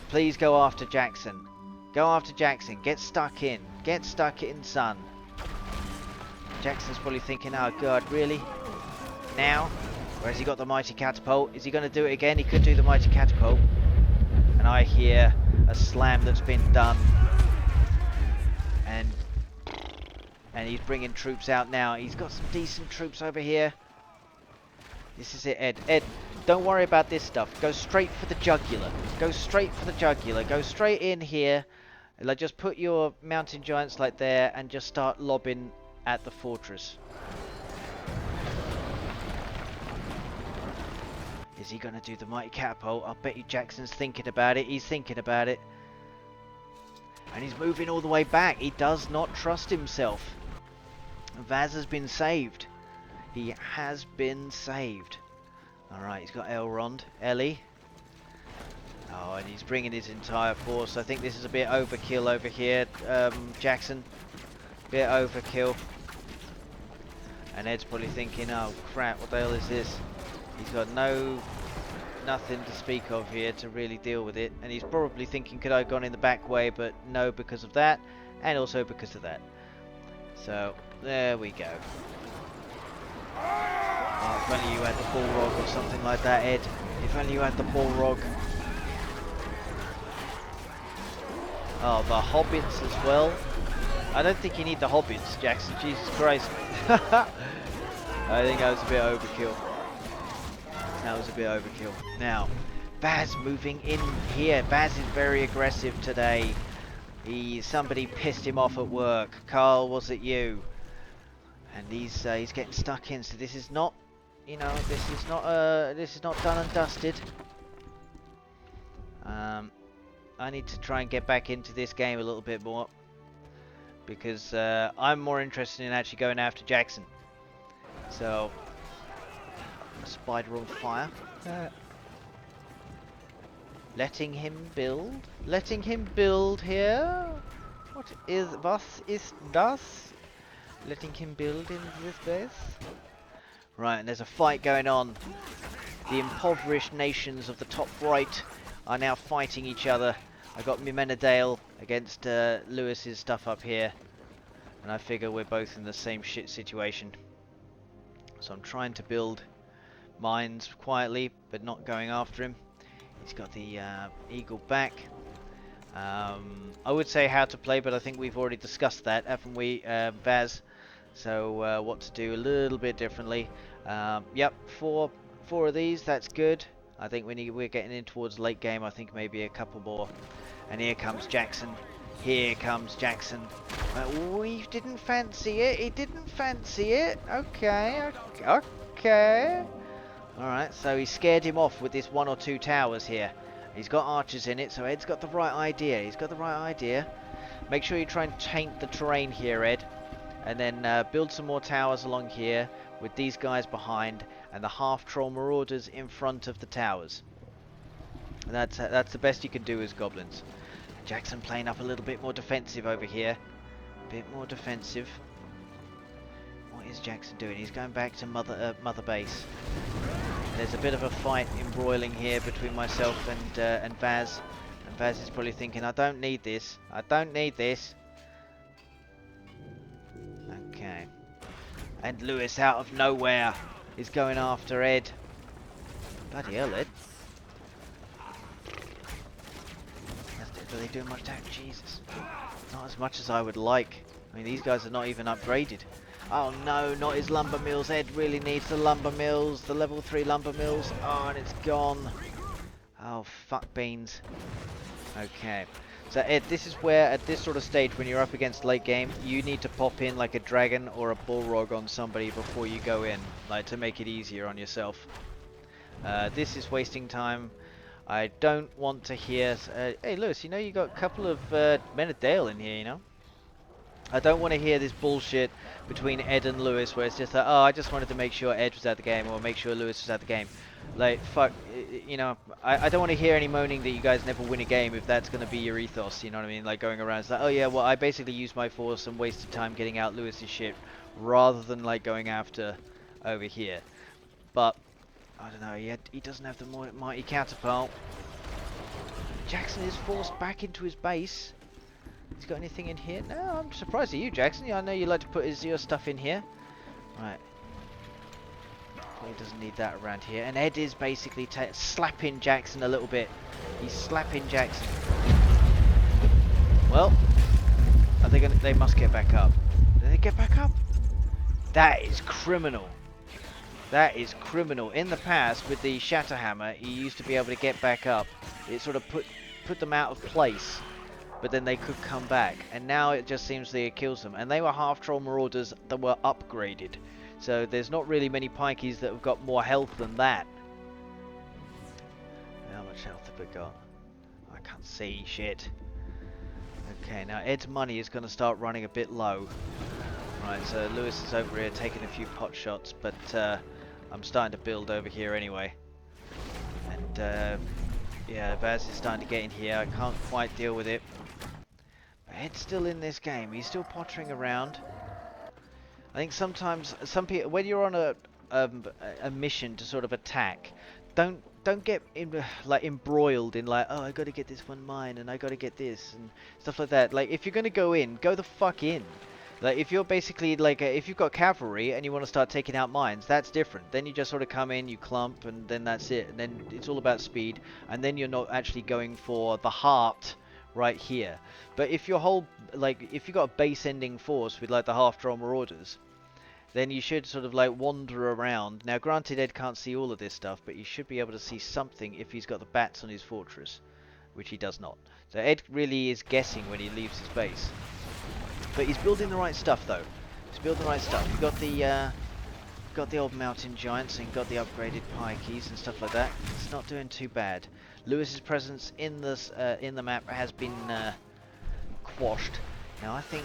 Please go after Jackson. Go after Jackson, get stuck in. Get stuck in, son. Jackson's probably thinking, oh god, really? Now? Or has he got the mighty catapult? Is he going to do it again? He could do the mighty catapult. And I hear a slam that's been done, and he's bringing troops out now. He's got some decent troops over here. This is it, Ed. Ed, don't worry about this stuff. Go straight for the jugular. Go straight for the jugular. Go straight in here. Like, just put your mountain giants like there and just start lobbing at the fortress. Is he going to do the mighty catapult? I'll bet you Jackson's thinking about it. He's thinking about it. And he's moving all the way back. He does not trust himself. Vaz has been saved. He has been saved. Alright, he's got Elrond. Ellie. Oh, and he's bringing his entire force. I think this is a bit overkill over here, Jackson. Bit overkill. And Ed's probably thinking, oh crap, what the hell is this? He's got nothing to speak of here to really deal with it. And he's probably thinking, could I have gone in the back way? But no, because of that. And also because of that. So, there we go. Oh, if only you had the Bullrog or something like that, Ed. If only you had the Bullrog. Oh, the Hobbits as well. I don't think you need the Hobbits, Jackson. Jesus Christ. I think that was a bit overkill. That was a bit overkill. Now, Baz moving in here. Baz is very aggressive today. Somebody pissed him off at work. Carl, was it you? And he's getting stuck in. So this is not, you know, this is not done and dusted. I need to try and get back into this game a little bit more because I'm more interested in actually going after Jackson. So, spider on fire. Letting him build. Letting him build here. Was ist das? Letting him build in this base. Right, and there's a fight going on. The impoverished nations of the top right are now fighting each other. I got Mimenadale against Lewis's stuff up here. And I figure we're both in the same shit situation. So I'm trying to build mines quietly, but not going after him. He's got the eagle back. I would say how to play, but I think we've already discussed that, haven't we, Vaz? So what to do a little bit differently. Yep, four of these, that's good. I think we're getting in towards late game. I think maybe a couple more. And here comes Jackson. Here comes Jackson. We didn't fancy it. He didn't fancy it. Okay. Okay. Alright, so he scared him off with this 1 or 2 towers here. He's got archers in it, so Ed's got the right idea. He's got the right idea. Make sure you try and taint the terrain here, Ed. And then build some more towers along here with these guys behind and the half-troll marauders in front of the towers. And that's the best you can do as goblins. Jackson playing up a little bit more defensive over here. A bit more defensive. What is Jackson doing? He's going back to mother base. There's a bit of a fight embroiling here between myself and Vaz. And Vaz is probably thinking, I don't need this. I don't need this. Okay. And Lewis out of nowhere is going after Ed. Bloody hell, Ed. Are they doing much damage? Jesus. Not as much as I would like. I mean, these guys are not even upgraded. Oh no, not his lumber mills. Ed really needs the lumber mills, the level 3 lumber mills. Oh, and it's gone. Oh, fuck beans. Okay. So Ed, this is where, at this sort of stage, when you're up against late game, you need to pop in like a dragon or a bullrog on somebody before you go in, like to make it easier on yourself. This is wasting time. I don't want to hear... hey Lewis, you know you got a couple of men of Dale in here, you know? I don't want to hear this bullshit between Ed and Lewis where it's just like, oh, I just wanted to make sure Ed was at the game or make sure Lewis was at the game. Like, fuck, you know, I don't want to hear any moaning that you guys never win a game if that's going to be your ethos, you know what I mean? Like, going around, it's like, oh yeah, well, I basically used my force and wasted time getting out Lewis's shit rather than, like, going after over here. But, I don't know, he doesn't have the mighty counterpart. Jackson is forced back into his base. He's got anything in here? No, I'm surprised at you, Jackson. Yeah, I know you like to put your stuff in here. Right. He doesn't need that around here. And Ed is basically slapping Jackson a little bit. He's slapping Jackson. Well, are they must get back up. Did they get back up? That is criminal. That is criminal. In the past, with the Shatterhammer, he used to be able to get back up. It sort of put them out of place. But then they could come back, and now it just seems that it kills them. And they were half-troll marauders that were upgraded, so there's not really many pikeys that have got more health than that. How much health have we got? I can't see shit. Okay, now Ed's money is going to start running a bit low. Right, so Lewis is over here taking a few pot shots, but I'm starting to build over here anyway. And yeah, Baz is starting to get in here. I can't quite deal with it. But Ed's still in this game. He's still pottering around. I think sometimes some people, when you're on a mission to sort of attack, don't get like embroiled in like, oh, I got to get this one mine and I got to get this and stuff like that. Like if you're gonna go in, go the fuck in. Like if you're basically like if you've got cavalry and you want to start taking out mines, that's different. Then you just sort of come in, you clump, and then that's it. And then it's all about speed. And then you're not actually going for the heart right here. But if your whole if you've got a base ending force with like the half-drawn marauders, then you should sort of like wander around. Now granted Ed can't see all of this stuff, but he should be able to see something if he's got the bats on his fortress, which he does not. So Ed really is guessing when he leaves his base. But he's building the right stuff though. He's building the right stuff. You've got the old mountain giants and got the upgraded pikeys and stuff like that. It's not doing too bad. Lewis's presence in the map has been quashed. Now I think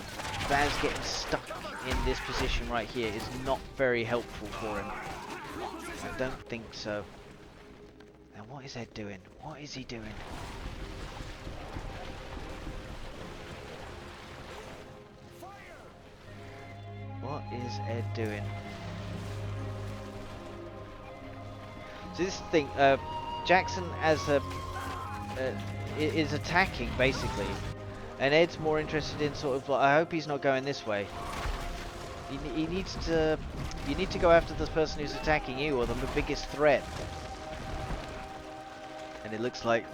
Vaz getting stuck in this position right here is not very helpful for him. I don't think so. Now what is Ed doing? What is he doing? What is Ed doing? So this thing, Jackson as a is attacking basically, and Ed's more interested in sort of like, I hope he's not going this way. He needs to. You need to go after the person who's attacking you or the biggest threat. And it looks like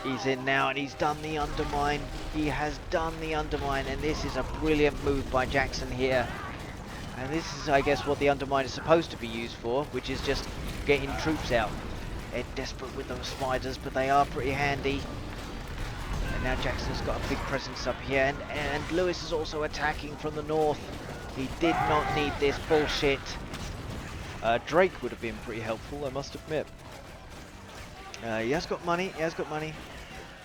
he's in now and he's done the undermine. He has done the undermine, and this is a brilliant move by Jackson here. And this is, I guess, what the undermine is supposed to be used for, which is just getting troops out. Ed desperate with those spiders, but they are pretty handy. And now Jackson's got a big presence up here, and Lewis is also attacking from the north. He did not need this bullshit. Drake would have been pretty helpful, I must admit. He has got money,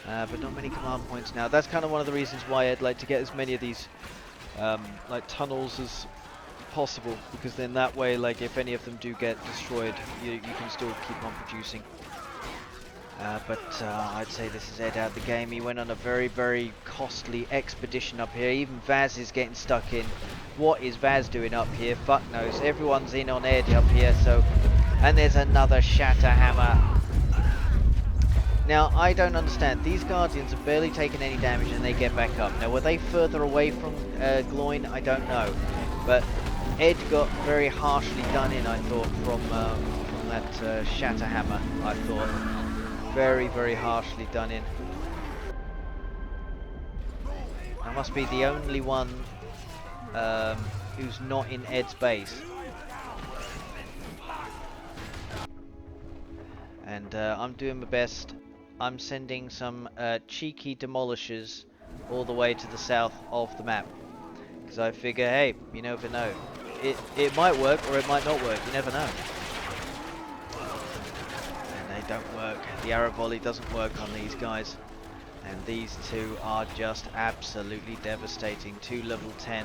but not many command points now. That's kind of one of the reasons why I'd like to get as many of these like tunnels as possible, because then that way, like if any of them do get destroyed, you can still keep on producing. But I'd say this is Ed out of the game. He went on a very, very costly expedition up here. Even Vaz is getting stuck in. What is Vaz doing up here? Fuck knows. Everyone's in on Ed up here, so... And there's another shatter hammer. Now, I don't understand. These Guardians have barely taken any damage and they get back up. Now, were they further away from Gloin? I don't know. But Ed got very harshly done in, I thought, from that shatter hammer, I thought. Very, very harshly done in. I must be the only one who's not in Ed's base. And I'm doing my best. I'm sending some cheeky demolishers all the way to the south of the map. Because I figure, hey, you never know. It might work or it might not work, you never know. Don't work. The arrow volley doesn't work on these guys, and these two are just absolutely devastating. 2 level 10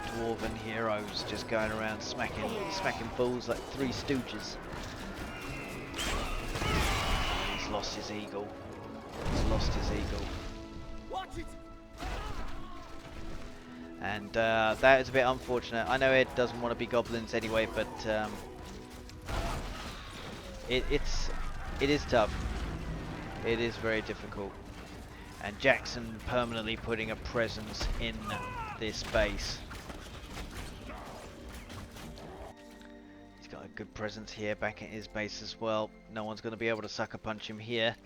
dwarven heroes just going around smacking bulls like 3 stooges. He's lost his eagle. He's lost his eagle. Watch it. And that is a bit unfortunate. I know Ed doesn't want to be goblins anyway, but it is tough. It is very difficult. And Jackson permanently putting a presence in this base. He's got a good presence here back at his base as well. No one's going to be able to sucker punch him here.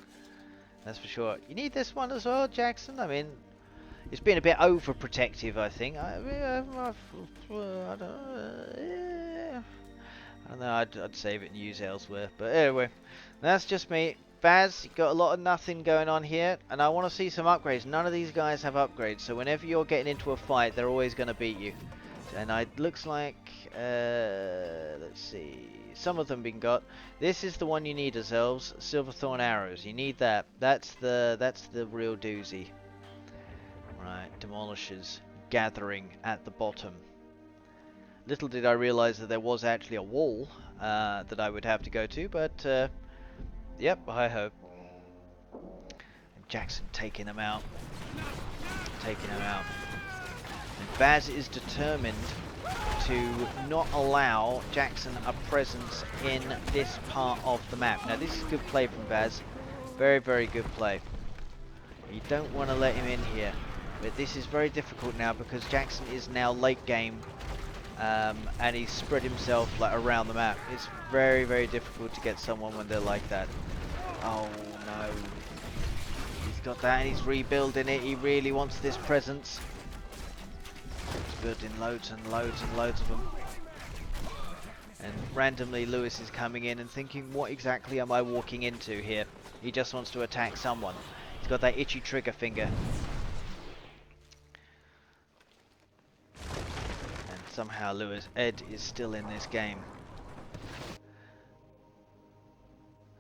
That's for sure. You need this one as well, Jackson? I mean, it's been a bit overprotective, I think. I don't know, I'd save it and use it elsewhere. But anyway, that's just me. Baz, you got a lot of nothing going on here, and I want to see some upgrades. None of these guys have upgrades, so whenever you're getting into a fight, they're always going to beat you. And it looks like, let's see, some of them been got. This is the one you need as elves, Silverthorn arrows. You need that. That's the real doozy. Right, demolishers gathering at the bottom. Little did I realize that there was actually a wall that I would have to go to, but yep, hi-ho. And Jackson taking him out. Taking him out. And Baz is determined to not allow Jackson a presence in this part of the map. Now this is good play from Baz. Very, very good play. You don't want to let him in here. But this is very difficult now because Jackson is now late game. And he's spread himself like around the map. It's very, very difficult to get someone when they're like that. Oh no. He's got that and he's rebuilding it. He really wants this presence. He's building loads and loads and loads of them. And randomly Lewis is coming in and thinking, what exactly am I walking into here? He just wants to attack someone. He's got that itchy trigger finger. And somehow Ed is still in this game.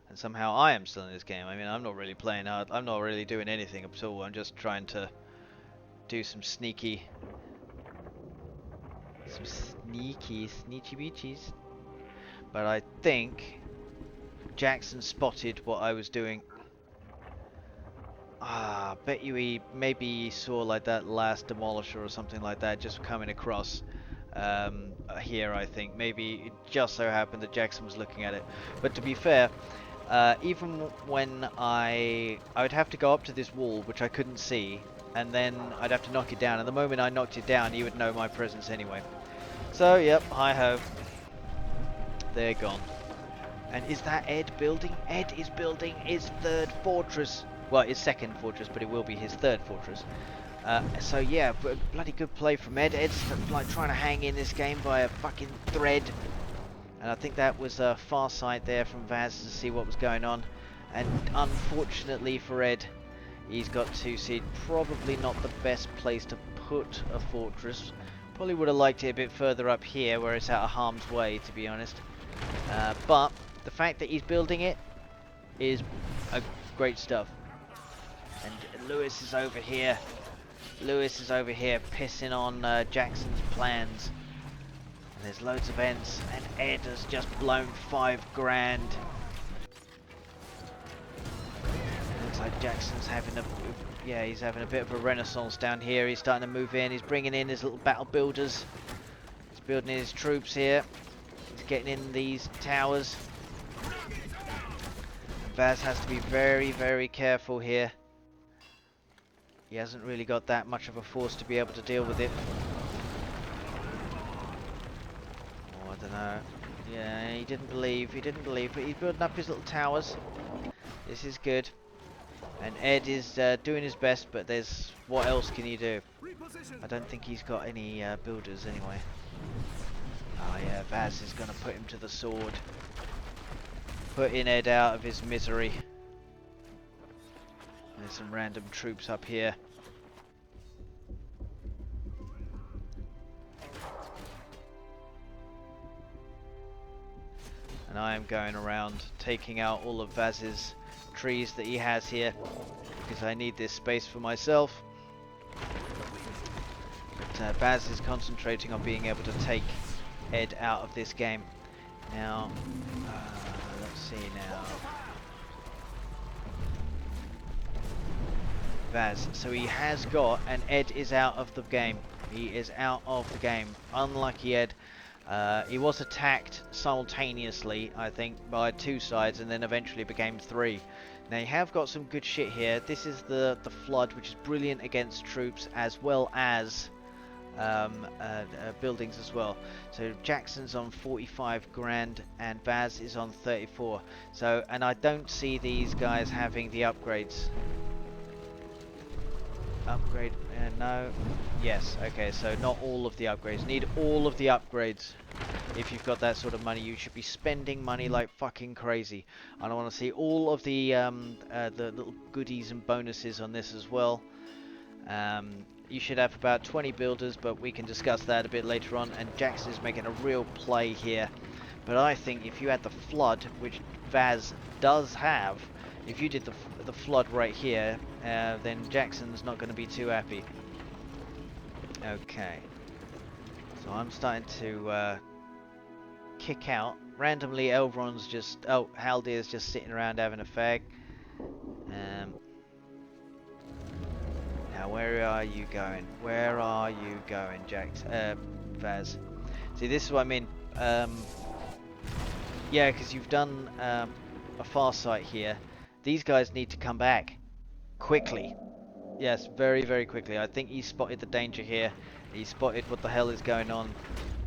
And somehow I am still in this game. I mean, I'm not really playing hard. I'm not really doing anything at all. I'm just trying to do some sneaky beachies. But I think Jackson spotted what I was doing. Bet you he maybe saw like that last demolisher or something like that just coming across here. I think maybe it just so happened that Jackson was looking at it. But to be fair, even when I would have to go up to this wall which I couldn't see, and then I'd have to knock it down, and the moment I knocked it down he would know my presence anyway. So yep, hi-ho. They're gone. And is that Ed building? Ed is building his third fortress. Well, his second fortress, but it will be his third fortress. So yeah, bloody good play from Ed. Ed's like trying to hang in this game by a fucking thread. And I think that was a far sight there from Vaz to see what was going on. And unfortunately for Ed, he's got 2 seed. Probably not the best place to put a fortress. Probably would have liked it a bit further up here where it's out of harm's way, to be honest. But the fact that he's building it is great stuff. And Lewis is over here. Lewis is over here pissing on Jackson's plans. And there's loads of ends. And Ed has just blown 5 grand. Looks like Jackson's having he's having a bit of a renaissance down here. He's starting to move in. He's bringing in his little battle builders. He's building his troops here. He's getting in these towers. Vaz has to be very, very careful here. He hasn't really got that much of a force to be able to deal with it. Oh, I don't know. Yeah, he didn't believe, but he's building up his little towers. This is good. And Ed is doing his best, but what else can you do? I don't think he's got any builders anyway. Oh yeah, Vaz is going to put him to the sword. Putting Ed out of his misery. There's some random troops up here. And I am going around taking out all of Vaz's trees that he has here, because I need this space for myself. But Vaz is concentrating on being able to take Ed out of this game. Now, let's see now. Vaz, so he has got, and Ed is out of the game. He is out of the game. Unlucky Ed. He was attacked simultaneously, I think, by 2 sides, and then eventually became 3. Now you have got some good shit here. This is the flood, which is brilliant against troops as well as buildings as well. So Jackson's on 45 grand and Vaz is on 34. So, and I don't see these guys having the upgrades. Upgrade, no. Yes, okay, so not all of the upgrades. Need all of the upgrades. If you've got that sort of money, you should be spending money like fucking crazy. And I want to see all of the little goodies and bonuses on this as well. You should have about 20 builders, but we can discuss that a bit later on. And Jackson is making a real play here. But I think if you had the flood, which Vaz does have, if you did the flood right here, then Jackson's not going to be too happy. Okay. So I'm starting to kick out. Randomly, Elrond's just... Oh, Haldir's just sitting around having a fag. Now, where are you going? Where are you going, Jax? Vaz. See, this is what I mean. Yeah, because you've done a far sight here. These guys need to come back. Quickly. Yes, very, very quickly. I think he spotted the danger here. He spotted what the hell is going on.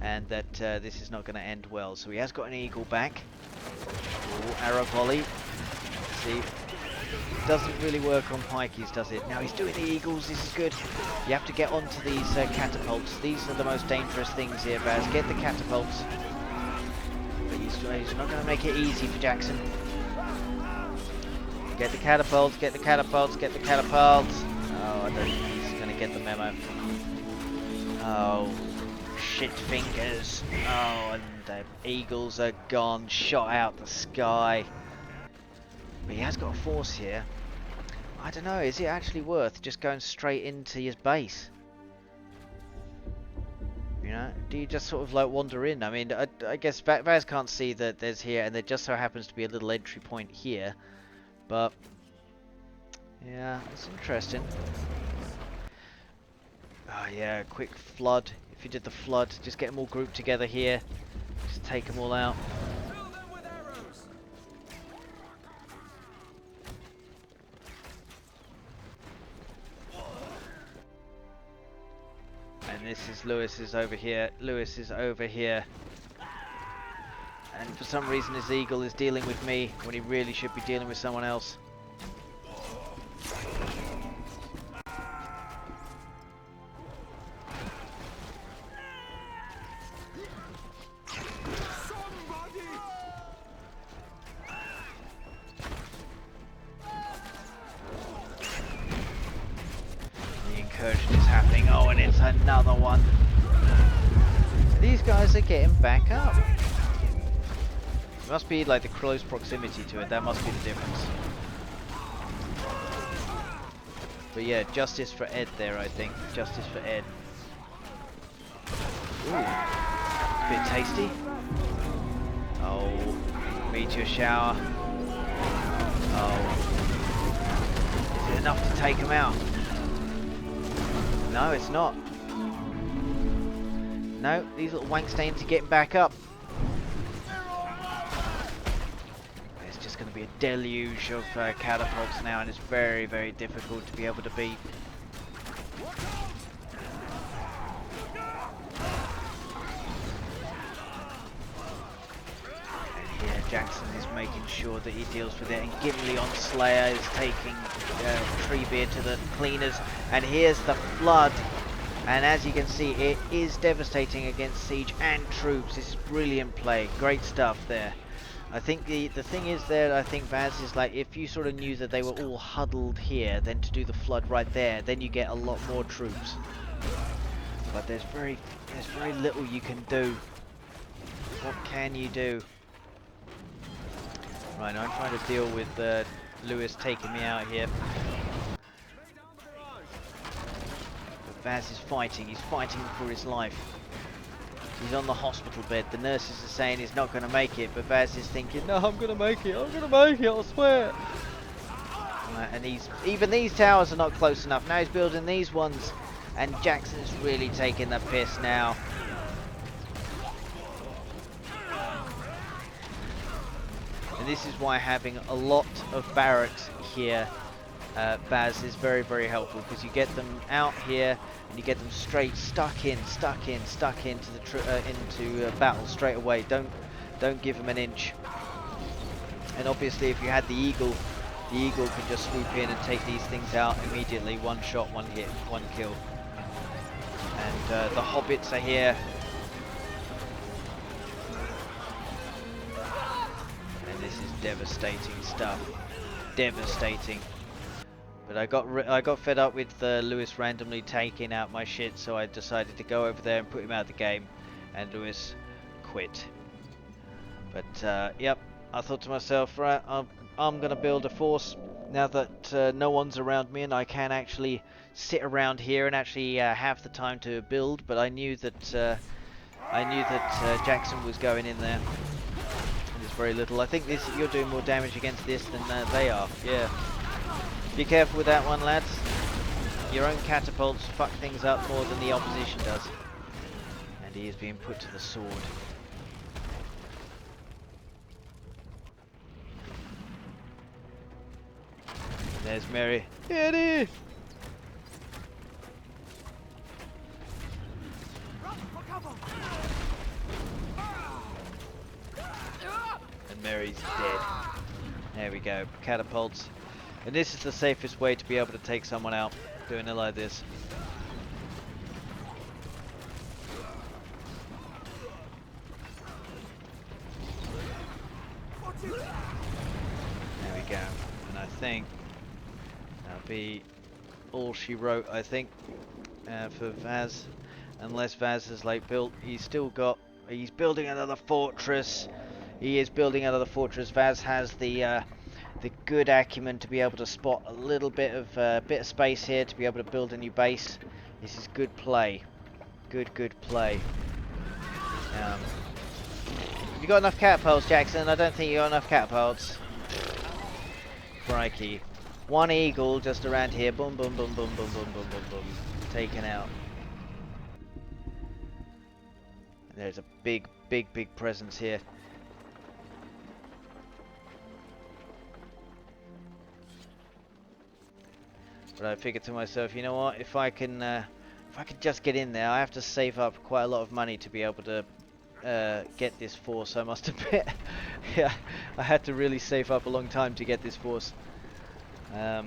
And that this is not going to end well. So he has got an eagle back. Ooh, arrow volley. See, doesn't really work on pikeys, does it? Now he's doing the eagles. This is good. You have to get onto these catapults. These are the most dangerous things here, Baz. Get the catapults. But he's not going to make it easy for Jackson. Get the catapults. Get the catapults. Get the catapults. Oh, I don't think he's going to get the memo. Oh. Shit fingers. Oh, and the eagles are gone, shot out the sky. But he has got a force here. I don't know, is it actually worth just going straight into his base? You know, do you just sort of like wander in? I mean, I guess Vaz can't see that there's here, and there just so happens to be a little entry point here. But, yeah, it's interesting. Oh yeah, quick flood. If you did the flood, just get them all grouped together here. Just take them all out. And this is Lewis is over here. Lewis is over here. And for some reason his eagle is dealing with me when he really should be dealing with someone else. Incursion is happening. Oh, and it's another one. These guys are getting back up. It must be like the close proximity to it. That must be the difference. But yeah, justice for Ed there, I think. Justice for Ed. Ooh. Bit tasty. Oh. Meteor shower. Oh. Is it enough to take him out? No, it's not. No, these little wanks need to get back up. It's just going to be a deluge of catapults now, and it's very, very difficult to be able to beat. And here Jackson is making sure that he deals with it, and Gimli on Slayer is taking Treebeard to the cleaners, and here's the flood. And as you can see, it is devastating against siege and troops. This is brilliant play, great stuff there. I think the thing is there, I think Vaz is like, if you sort of knew that they were all huddled here, then to do the flood right there, then you get a lot more troops. But there's very little you can do. What can you do? Right, now I'm trying to deal with Lewis taking me out here. But Vaz is fighting. He's fighting for his life. He's on the hospital bed. The nurses are saying he's not going to make it, but Vaz is thinking, no, I'm going to make it. I'm going to make it. I swear. Right, and even these towers are not close enough. Now he's building these ones, and Jackson's really taking the piss now. And this is why having a lot of barracks here, Baz, is very, very helpful, because you get them out here and you get them straight stuck into the into battle straight away. Don't give them an inch. And obviously, if you had the eagle can just swoop in and take these things out immediately. One shot, one hit, one kill. And the hobbits are here. This is devastating stuff. Devastating. But I got fed up with Lewis randomly taking out my shit, so I decided to go over there and put him out of the game, and Lewis quit. But yep, I thought to myself, right, I'm gonna build a force now that no one's around me and I can actually sit around here and actually have the time to build. But I knew that Jackson was going in there. And it's very little. I think you're doing more damage against this than they are. Yeah. Be careful with that one, lads. Your own catapults fuck things up more than the opposition does. And he is being put to the sword. There's Mary. Eddie! And Mary's dead. There we go. Catapults. And this is the safest way to be able to take someone out, doing it like this. There we go. And I think that'll be all she wrote, I think, for Vaz. Unless Vaz is like built, he's building another fortress. He is building another fortress. Vaz has the good acumen to be able to spot a little bit of space here to be able to build a new base. This is good play. Good play. Have you got enough catapults, Jackson? I don't think you got enough catapults. Crikey. One eagle just around here. Boom, boom, boom, boom, boom, boom, boom, boom, boom. Taken out. There's a big presence here. But I figured to myself, you know what? If I can just get in there, I have to save up quite a lot of money to be able to get this force. I must admit, yeah, I had to really save up a long time to get this force. My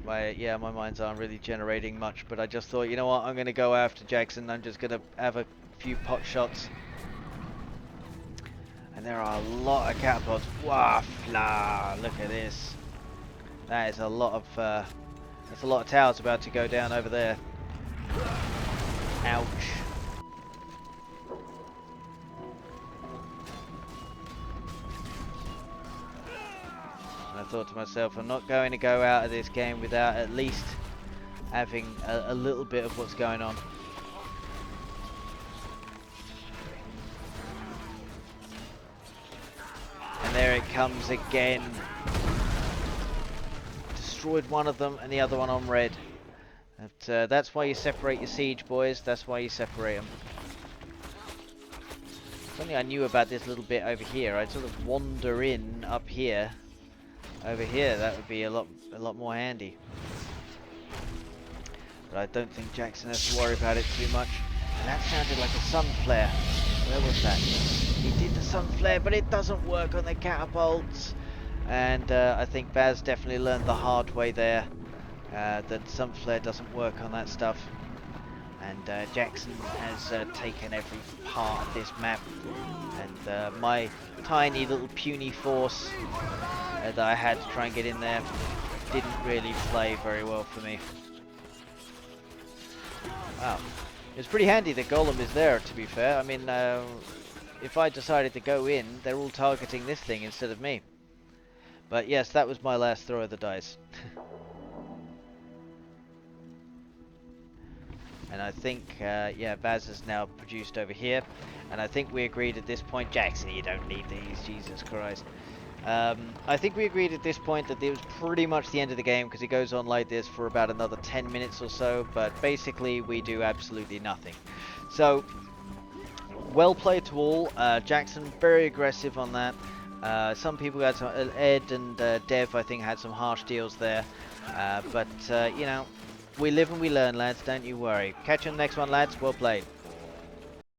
mines aren't really generating much, but I just thought, you know what? I'm going to go after Jackson. I'm just going to have a few pot shots. And there are a lot of catapults. Wow, look at this. That is a lot of that's a lot of towers about to go down over there. Ouch. And I thought to myself, I'm not going to go out of this game without at least having a little bit of what's going on. And there it comes again. Destroyed one of them and the other one on red. But, that's why you separate your siege, boys. That's why you separate them. If only I knew about this little bit over here. I'd sort of wander in up here. Over here, that would be a lot more handy. But I don't think Jackson has to worry about it too much. And that sounded like a sun flare. Where was that? He did the sun flare, but it doesn't work on the catapults. And I think Baz definitely learned the hard way there that sun flare doesn't work on that stuff. And Jackson has taken every part of this map. And my tiny little puny force that I had to try and get in there didn't really play very well for me. Wow. It's pretty handy that Golem is there, to be fair. I mean, if I decided to go in, they're all targeting this thing instead of me. But yes, that was my last throw of the dice. And I think, yeah, Baz is now produced over here. And I think we agreed at this point, Jackson, you don't need these, Jesus Christ. I think we agreed at this point that it was pretty much the end of the game because it goes on like this for about another 10 minutes or so. But basically, we do absolutely nothing. So, well played to all. Jackson, very aggressive on that. Some people had some, Ed and Dev, I think, had some harsh deals there. But, you know, we live and we learn, lads. Don't you worry. Catch you on the next one, lads. Well played.